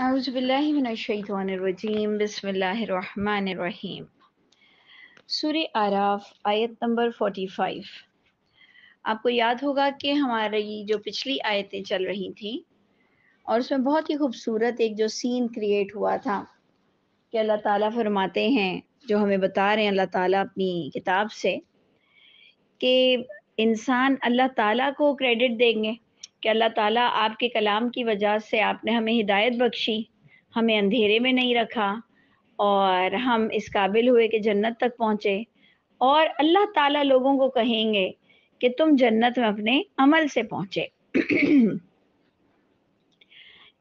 اعوذ باللہ من الشیطان الرجیم بسم اللہ الرحمن الرحیم۔ سورہ اعراف آیت نمبر 45۔ آپ کو یاد ہوگا کہ ہماری جو پچھلی آیتیں چل رہی تھیں اور اس میں بہت ہی خوبصورت ایک جو سین کریٹ ہوا تھا کہ اللہ تعالیٰ فرماتے ہیں، جو ہمیں بتا رہے ہیں اللہ تعالیٰ اپنی کتاب سے، کہ انسان اللہ تعالیٰ کو کریڈٹ دیں گے کہ اللہ تعالیٰ آپ کے کلام کی وجہ سے آپ نے ہمیں ہدایت بخشی، ہمیں اندھیرے میں نہیں رکھا اور ہم اس قابل ہوئے کہ جنت تک پہنچے، اور اللہ تعالیٰ لوگوں کو کہیں گے کہ تم جنت میں اپنے عمل سے پہنچے۔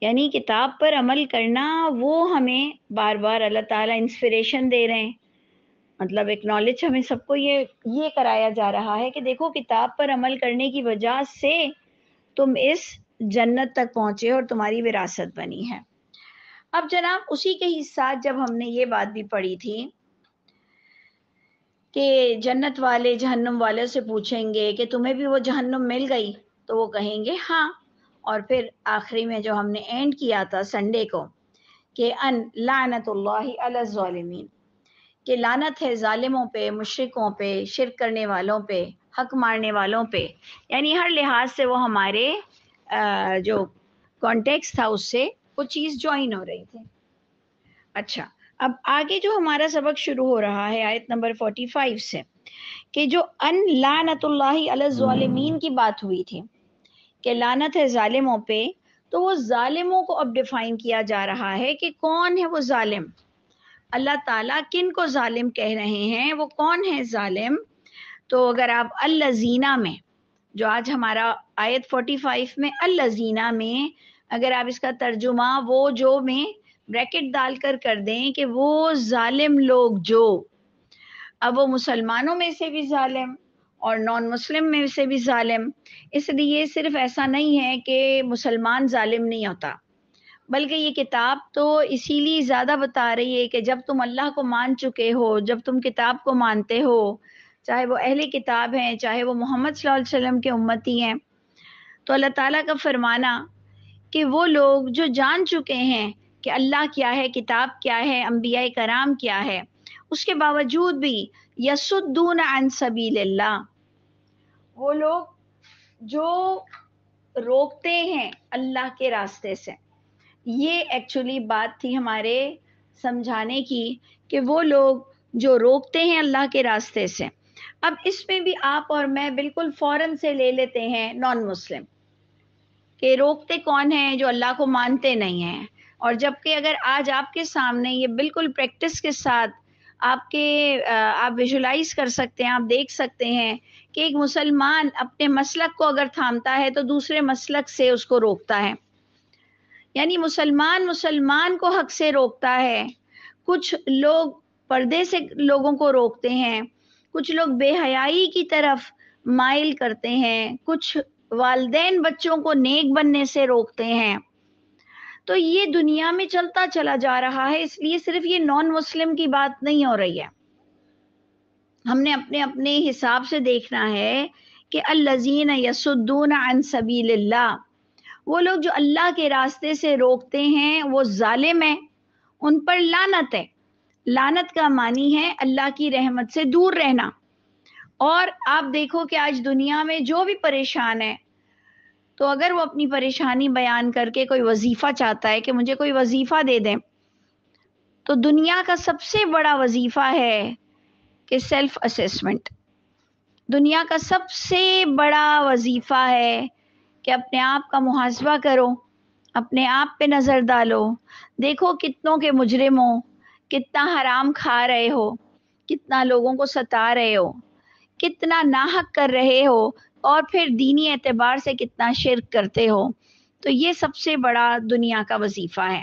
یعنی کتاب پر عمل کرنا، وہ ہمیں بار بار اللہ تعالیٰ انسپریشن دے رہے ہیں، مطلب ایکنالج ہمیں سب کو یہ کرایا جا رہا ہے کہ دیکھو کتاب پر عمل کرنے کی وجہ سے تم اس جنت تک پہنچے اور تمہاری وراثت بنی ہے۔ اب جناب اسی کے ہی ساتھ جب ہم نے یہ بات بھی پڑھی تھی کہ جنت والے جہنم والے سے پوچھیں گے کہ تمہیں بھی وہ جہنم مل گئی، تو وہ کہیں گے ہاں، اور پھر آخری میں جو ہم نے اینڈ کیا تھا سنڈے کو کہ ان لعنت اللہ علی الظالمین، کہ لعنت ہے ظالموں پہ، مشرکوں پہ، شرک کرنے والوں پہ، حق مارنے والوں پہ، یعنی ہر لحاظ سے وہ ہمارے جو کانٹیکس تھا اس سے وہ چیز جوائن ہو رہی تھی۔ اچھا، اب آگے جو ہمارا سبق شروع ہو رہا ہے آیت نمبر 45 سے، کہ جو ان لعنت اللہ علی الظالمین کی بات ہوئی تھی کہ لعنت ہے ظالموں پہ، تو وہ ظالموں کو اب ڈیفائن کیا جا رہا ہے کہ کون ہے وہ ظالم، اللہ تعالیٰ کن کو ظالم کہہ رہے ہیں، وہ کون ہے ظالم۔ تو اگر آپ الذین میں، جو آج ہمارا آیت 45 میں الذین میں، اگر آپ اس کا ترجمہ وہ جو میں بریکٹ ڈال کر دیں کہ وہ ظالم لوگ جو، اب وہ مسلمانوں میں سے بھی ظالم اور نان مسلم میں سے بھی ظالم، اس لیے صرف ایسا نہیں ہے کہ مسلمان ظالم نہیں ہوتا، بلکہ یہ کتاب تو اسی لیے زیادہ بتا رہی ہے کہ جب تم اللہ کو مان چکے ہو، جب تم کتاب کو مانتے ہو، چاہے وہ اہل کتاب ہیں، چاہے وہ محمد صلی اللہ علیہ وسلم کے امتی ہیں، تو اللہ تعالیٰ کا فرمانا کہ وہ لوگ جو جان چکے ہیں کہ اللہ کیا ہے، کتاب کیا ہے، انبیاء کرام کیا ہے، اس کے باوجود بھی یصدون عن سبیل اللہ، وہ لوگ جو روکتے ہیں اللہ کے راستے سے۔ یہ ایکچولی بات تھی ہمارے سمجھانے کی کہ وہ لوگ جو روکتے ہیں اللہ کے راستے سے۔ اب اس میں بھی آپ اور میں بالکل فوراً سے لے لیتے ہیں نان مسلم، کہ روکتے کون ہیں؟ جو اللہ کو مانتے نہیں ہیں، اور جبکہ اگر آج آپ کے سامنے یہ بالکل پریکٹس کے ساتھ آپ ویژولائز کر سکتے ہیں، آپ دیکھ سکتے ہیں کہ ایک مسلمان اپنے مسلک کو اگر تھامتا ہے تو دوسرے مسلک سے اس کو روکتا ہے، یعنی مسلمان کو حق سے روکتا ہے۔ کچھ لوگ پردے سے لوگوں کو روکتے ہیں، کچھ لوگ بے حیائی کی طرف مائل کرتے ہیں، کچھ والدین بچوں کو نیک بننے سے روکتے ہیں۔ تو یہ دنیا میں چلتا چلا جا رہا ہے، اس لیے صرف یہ نان مسلم کی بات نہیں ہو رہی ہے، ہم نے اپنے اپنے حساب سے دیکھنا ہے کہ الذین یصدون عن سبیل اللہ، وہ لوگ جو اللہ کے راستے سے روکتے ہیں وہ ظالم ہیں، ان پر لعنت ہے۔ لعنت کا معنی ہے اللہ کی رحمت سے دور رہنا۔ اور آپ دیکھو کہ آج دنیا میں جو بھی پریشان ہے، تو اگر وہ اپنی پریشانی بیان کر کے کوئی وظیفہ چاہتا ہے کہ مجھے کوئی وظیفہ دے دیں، تو دنیا کا سب سے بڑا وظیفہ ہے کہ سیلف اسیسمنٹ۔ دنیا کا سب سے بڑا وظیفہ ہے کہ اپنے آپ کا محاسبہ کرو، اپنے آپ پہ نظر ڈالو، دیکھو کتنوں کے مجرم ہو، کتنا حرام کھا رہے ہو، کتنا لوگوں کو ستا رہے ہو، کتنا ناحق کر رہے ہو، اور پھر دینی اعتبار سے کتنا شرک کرتے ہو۔ تو یہ سب سے بڑا دنیا کا وظیفہ ہے۔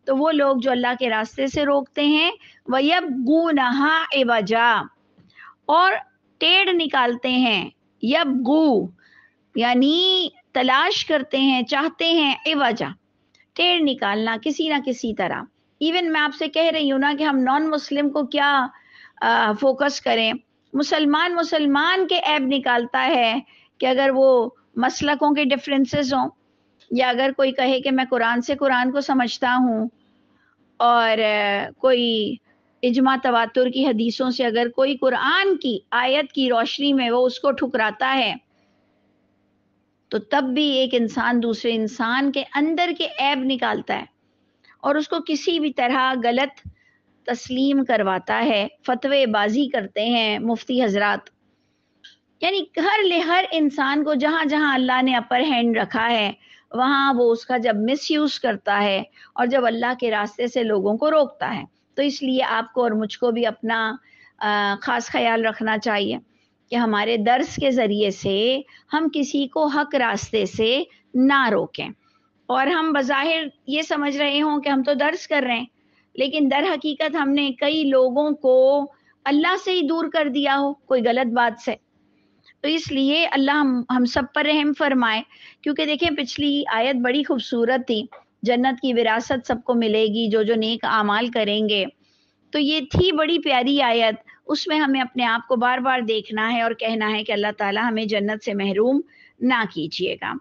تو وہ لوگ جو اللہ کے راستے سے روکتے ہیں، وَيَبْغُونَهَا عِوَجًا، اور ٹیڑھ نکالتے ہیں، یبغو یعنی تلاش کرتے ہیں، چاہتے ہیں، عوجا ٹیڑھ نکالنا کسی نہ کسی طرح۔ ایون میں آپ سے کہہ رہی ہوں نا کہ ہم نان مسلم کو کیا فوکس کریں، مسلمان کے عیب نکالتا ہے کہ اگر وہ مسلکوں کے ڈفرینسز ہوں، یا اگر کوئی کہے کہ میں قرآن کو سمجھتا ہوں، اور کوئی اجماع تواتر کی حدیثوں سے اگر کوئی قرآن کی آیت کی روشنی میں وہ اس کو ٹھکراتا ہے، تو تب بھی ایک انسان دوسرے انسان کے اندر کے عیب نکالتا ہے اور اس کو کسی بھی طرح غلط تسلیم کرواتا ہے، فتوے بازی کرتے ہیں مفتی حضرات. یعنی ہر انسان کو جہاں جہاں اللہ نے اپر ہینڈ رکھا ہے وہاں وہ اس کا جب مس یوز کرتا ہے اور جب اللہ کے راستے سے لوگوں کو روکتا ہے. تو اس لیے آپ کو اور مجھ کو بھی اپنا خاص خیال رکھنا چاہیے کہ ہمارے درس کے ذریعے سے ہم کسی کو حق راستے سے نہ روکیں. اور ہم بظاہر یہ سمجھ رہے ہوں کہ ہم تو درس کر رہے ہیں، لیکن در حقیقت ہم نے کئی لوگوں کو اللہ سے ہی دور کر دیا ہو کوئی غلط بات سے. تو اس لیے اللہ ہم سب پر رحم فرمائے. کیونکہ دیکھیں پچھلی آیت بڑی خوبصورت تھی، جنت کی وراثت سب کو ملے گی جو نیک اعمال کریں گے. تو یہ تھی بڑی پیاری آیت، اس میں ہمیں اپنے آپ کو بار بار دیکھنا ہے اور کہنا ہے کہ اللہ تعالی ہمیں جنت سے محروم نہ کیجیے گا.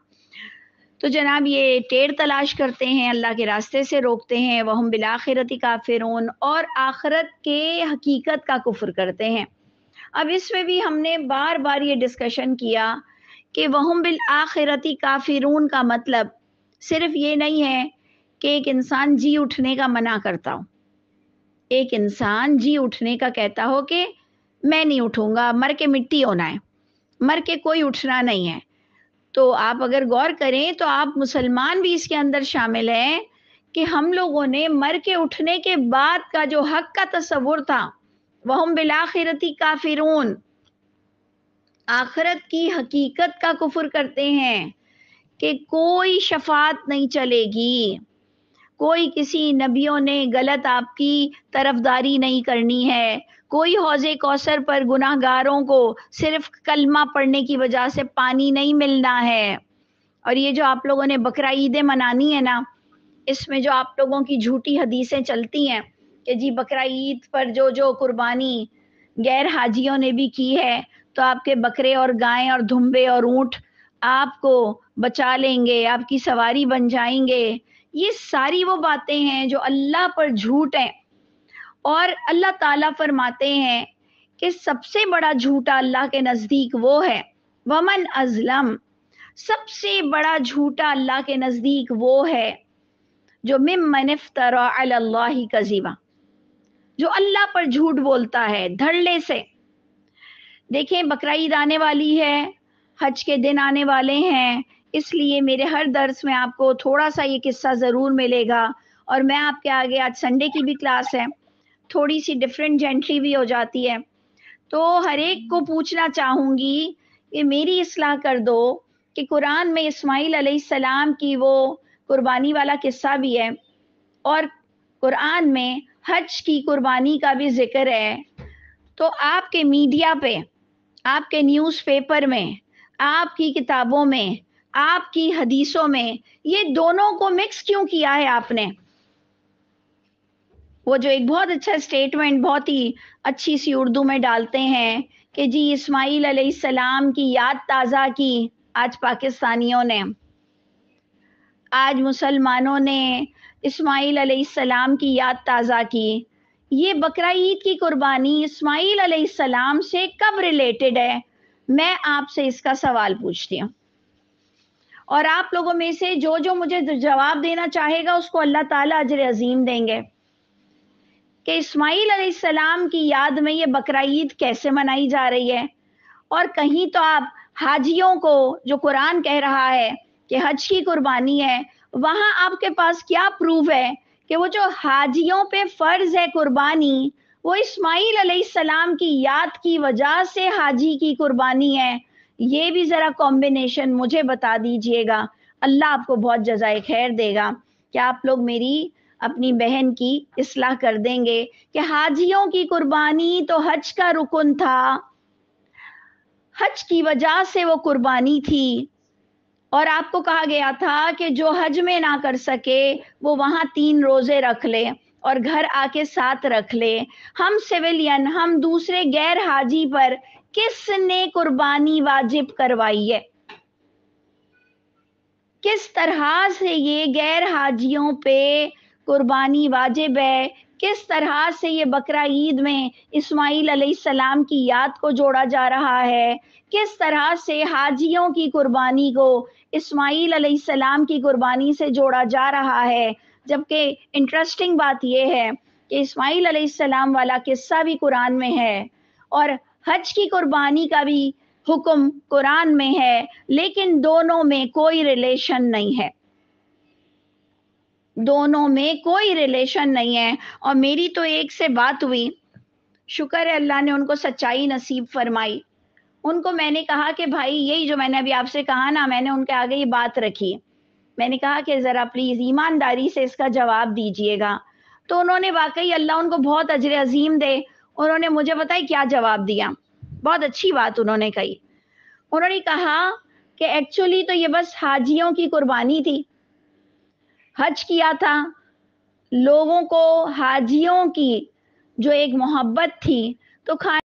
تو جناب یہ ٹیڑھ تلاش کرتے ہیں، اللہ کے راستے سے روکتے ہیں، وہم بالآخرۃ کافرون، اور آخرت کے حقیقت کا کفر کرتے ہیں. اب اس میں بھی ہم نے بار بار یہ ڈسکشن کیا کہ وہم بالآخرۃ کافرون کا مطلب صرف یہ نہیں ہے کہ ایک انسان جی اٹھنے کا منع کرتا ہو، ایک انسان جی اٹھنے کا کہتا ہو کہ میں نہیں اٹھوں گا، مر کے مٹی ہونا ہے، مر کے کوئی اٹھنا نہیں ہے. تو آپ اگر غور کریں تو آپ مسلمان بھی اس کے اندر شامل ہیں کہ ہم لوگوں نے مر کے اٹھنے کے بعد کا جو حق کا تصور تھا، وہم بالآخرۃ کافرون، آخرت کی حقیقت کا کفر کرتے ہیں کہ کوئی شفاعت نہیں چلے گی، کوئی کسی نبیوں نے غلط آپ کی طرفداری نہیں کرنی ہے، کوئی حوض کوثر پر گناہ گاروں کو صرف کلمہ پڑھنے کی وجہ سے پانی نہیں ملنا ہے. اور یہ جو آپ لوگوں نے بقرہ عیدیں منانی ہے نا، اس میں جو آپ لوگوں کی جھوٹی حدیثیں چلتی ہیں کہ جی بقرہ عید پر جو قربانی غیر حاجیوں نے بھی کی ہے تو آپ کے بکرے اور گائیں اور دھمبے اور اونٹ آپ کو بچا لیں گے، آپ کی سواری بن جائیں گے. یہ ساری وہ باتیں ہیں جو اللہ پر جھوٹ ہیں، اور اللہ تعالیٰ فرماتے ہیں کہ سب سے بڑا جھوٹا اللہ کے نزدیک وہ ہے، ومن ازلم، سب سے بڑا جھوٹا اللہ کے نزدیک وہ ہے جو ممن افترى علی اللہ کذبا، جو اللہ پر جھوٹ بولتا ہے دھڑلے سے. دیکھیں بقرہ عید آنے والی ہے، حج کے دن آنے والے ہیں، اس لیے میرے ہر درس میں آپ کو تھوڑا سا یہ قصہ ضرور ملے گا. اور میں آپ کے آگے آج سنڈے کی بھی کلاس ہے، تھوڑی سی ڈفرینٹ جینٹری بھی ہو جاتی ہے، تو ہر ایک کو پوچھنا چاہوں گی کہ میری اصلاح کر دو کہ قرآن میں اسماعیل علیہ السلام کی وہ قربانی والا قصہ بھی ہے اور قرآن میں حج کی قربانی کا بھی ذکر ہے، تو آپ کے میڈیا پہ، آپ کے نیوز پیپر میں، آپ کی کتابوں میں، آپ کی حدیثوں میں یہ دونوں کو مکس کیوں کیا ہے آپ نے؟ وہ جو ایک بہت اچھا سٹیٹمنٹ بہت ہی اچھی سی اردو میں ڈالتے ہیں کہ جی اسماعیل علیہ السلام کی یاد تازہ کی آج پاکستانیوں نے، آج مسلمانوں نے اسماعیل علیہ السلام کی یاد تازہ کی. یہ بقرہ عید کی قربانی اسماعیل علیہ السلام سے کب ریلیٹڈ ہے؟ میں آپ سے اس کا سوال پوچھتی ہوں، اور آپ لوگوں میں سے جو مجھے جواب دینا چاہے گا اس کو اللہ تعالیٰ اجر عظیم دیں گے کہ اسماعیل علیہ السلام کی یاد میں یہ بقرہ عید کیسے منائی جا رہی ہے. اور کہیں تو آپ حاجیوں کو، جو قرآن کہہ رہا ہے کہ حج کی قربانی ہے، وہاں آپ کے پاس کیا پروف ہے کہ وہ جو حاجیوں پہ فرض ہے قربانی وہ اسماعیل علیہ السلام کی یاد کی وجہ سے حاجی کی قربانی ہے؟ یہ بھی ذرا کمبینیشن مجھے بتا دیجئے گا، اللہ آپ کو بہت جزائے خیر دے گا کہ آپ لوگ میری اپنی بہن کی اصلاح کر دیں گے کہ حاجیوں کی قربانی تو حج کا رکن تھا، حج کی وجہ سے وہ قربانی تھی، اور آپ کو کہا گیا تھا کہ جو حج میں نہ کر سکے وہ وہاں 3 روزے رکھ لے اور گھر آ کے 7 رکھ لے. ہم سویلین، ہم دوسرے غیر حاجی پر کس نے قربانی واجب کروائی ہے؟ کس طرح سے یہ غیر حاجیوں پہ قربانی واجب ہے، کس طرح سے یہ بقرہ عید میں اسماعیل علیہ السلام کی یاد کو جوڑا جا رہا ہے، کس طرح سے حاجیوں کی قربانی کو اسماعیل علیہ السلام کی قربانی سے جوڑا جا رہا ہے، جبکہ انٹرسٹنگ بات یہ ہے کہ اسماعیل علیہ السلام والا قصہ بھی قرآن میں ہے اور حج کی قربانی کا بھی حکم قرآن میں ہے، لیکن دونوں میں کوئی ریلیشن نہیں ہے، دونوں میں کوئی ریلیشن نہیں ہے۔ اور میری تو ایک سے بات ہوئی، شکر ہے اللہ نے ان کو سچائی نصیب فرمائی، ان کو میں نے کہا کہ بھائی یہی جو میں نے ابھی آپ سے کہا نا، میں نے ان کے آگے یہ بات رکھی، میں نے کہا کہ ذرا پلیز ایمانداری سے اس کا جواب دیجئے گا، تو انہوں نے واقعی اللہ ان کو بہت اجر عظیم دے، انہوں نے مجھے بتائی کیا جواب دیا، بہت اچھی بات انہوں نے کہی، انہوں نے کہا کہ ایکچولی تو یہ بس حاجیوں کی قربانی تھی، حج کیا تھا، لوگوں کو حاجیوں کی جو ایک محبت تھی تو